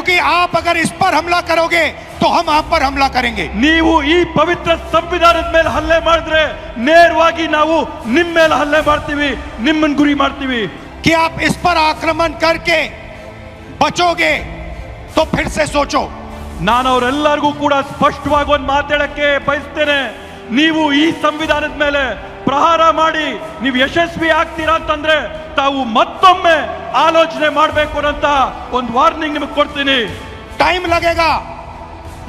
क्योंकि आप अगर इस पर हमला करोगे तो हम आप पर हमला करेंगे। ನೀವು ಈ ಪವಿತ್ರ ಸಂವಿಧಾನದ ಮೇಲೆ ಹಲ್ಲೆ ಮಾಡಿದ್ರೆ ನೇರವಾಗಿ ನಾವು ನಿಮ್ಮ ಮೇಲೆ ಹಲ್ಲೆ ಮಾಡ್ತೀವಿ, ನಿಮ್ಮನ್ನ ಗುರಿ ಮಾಡ್ತೀವಿ। कि आप इस पर आक्रमण करके बचोगे तो फिर से सोचो। ನಾನು ಅವರೆಲ್ಲರಿಗೂ ಕೂಡ ಸ್ಪಷ್ಟವಾಗಿ ಒಂದು ಮಾತಾಡಕ್ಕೆ ಬಯಸ್ತೇನೆ, ನೀವು ಈ ಸಂವಿಧಾನದ ಮೇಲೆ ಪ್ರಹಾರ ಮಾಡಿ ನೀವು ಯಶಸ್ವಿ ಆಗ್ತೀರಾ ಅಂತಂದ್ರೆ ತಾವು ಮತ್ತೊಮ್ಮೆ ಆಲೋಚನೆ ಮಾಡಬೇಕು ಅಂತ ಒಂದು ವಾರ್ನಿಂಗ್ ನಿಮಗೆ ಕೊಡ್ತೀನಿ। टाइम लगेगा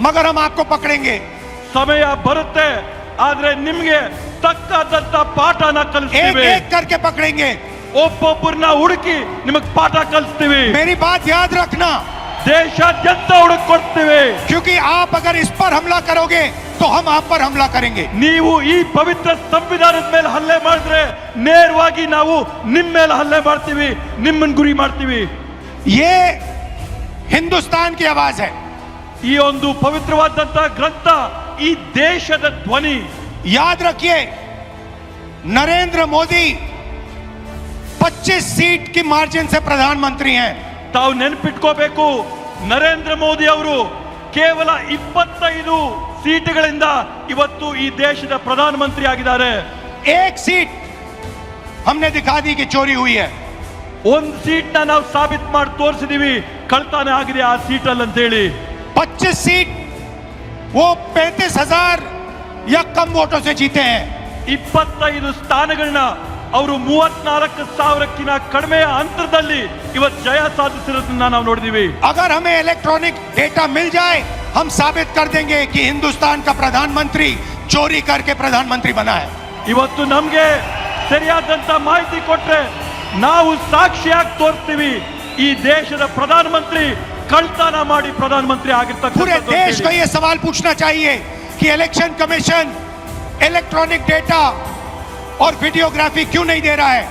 मगर हम आपको पकड़ेंगे। ಸಮಯ ಬರುತ್ತೆ, ಆದ್ರೆ ನಿಮಗೆ ತಕ್ಕಾದಂತ ಪಾಠನ एक ಕಲಿಸ್ತೀವಿ, एक करके पकड़ेंगे। ಒಬ್ಬೊಬ್ಬರನ್ನ ಹುಡುಕಿ ನಿಮಗೆ ಪಾಠ ಕಲಿಸ್ತೀವಿ, मेरी बात याद रखना, ದೇಶಾದ್ಯಂತ ಹುಡುಕಿ ಕೊಡ್ತೀವಿ। क्योंकि आप अगर इस पर हमला करोगे तो हम आप पर हमला करेंगे। ನೀವು ಈ ಪವಿತ್ರ ಸಂವಿಧಾನದ ಮೇಲೆ ಹಲ್ಲೆ ಮಾಡಿದ್ರೆ ನೇರವಾಗಿ ನಾವು ನಿಮ್ಮ ಮೇಲೆ ಹಲ್ಲೆ ಮಾಡ್ತೀವಿ, ನಿಮ್ಮನ್ನ ಗುರಿ ಮಾಡ್ತೀವಿ। ये हिंदुस्तान की आवाज है। ಈ ಒಂದು ಪವಿತ್ರವಾದಂತ ಗ್ರಂಥ ಈ ದೇಶದ ಧ್ವನಿ। याद रखिए, नरेंद्र मोदी 25 सीट की मार्जिन से प्रधानमंत्री हैं। ತಾವು ನೆನಪಿಟ್ಕೋಬೇಕು, ನರೇಂದ್ರ ಮೋದಿ ಅವರು ಕೇವಲ 25 ಸೀಟುಗಳಿಂದ ಇವತ್ತು ಈ ದೇಶದ ಪ್ರಧಾನಮಂತ್ರಿ ಆಗಿದ್ದಾರೆ। एक सीट हमने दिखा दी कि चोरी हुई है। ಒಂದು ಸೀಟ್ನ ನಾವು ಸಾಬೀತು ಮಾಡಿ ತೋರಿಸಿದೀವಿ ಕಳ್ತನ ಆಗಿದೆ ಆ ಸೀಟಲ್ಲಿ ಅಂತ ಹೇಳಿ। 25 सीट वो 35,000 या कम वोटों से जीते हैं। 25 ಸ್ಥಾನಗಳನ್ನ ಅವರು 34,000ಕ್ಕಿಂತ ಕಡಿಮೆ ಅಂತರದಲ್ಲಿ ಇವತ್ತು ಜಯ ಸಾಧಿಸಿರೋದನ್ನ ನಾವು ನೋಡಿದೀವಿ। अगर हमें इलेक्ट्रॉनिक डेटा मिल जाए हम साबित कर देंगे कि हिंदुस्तान का प्रधानमंत्री चोरी करके प्रधानमंत्री बना है। ಇವತ್ತು ನಮಗೆ ಸರಿಯಾದಂತ ಮಾಹಿತಿ ಕೊಟ್ರೆ ನಾವು ಸಾಕ್ಷಿಯಾಗಿ ತೋರಿಸ್ತೀವಿ ಈ ದೇಶದ ಪ್ರಧಾನಮಂತ್ರಿ ಕಳ್ತನ ಮಾಡಿ ಪ್ರಧಾನಮಂತ್ರಿ पूरे ಆಗಿರ್ತಕ್ಕಂಥದ್ದು। देश को यह सवाल पूछना चाहिए कि इलेक्शन कमीशन इलेक्ट्रॉनिक डेटा और वीडियोग्राफी क्यों नहीं दे रहा है।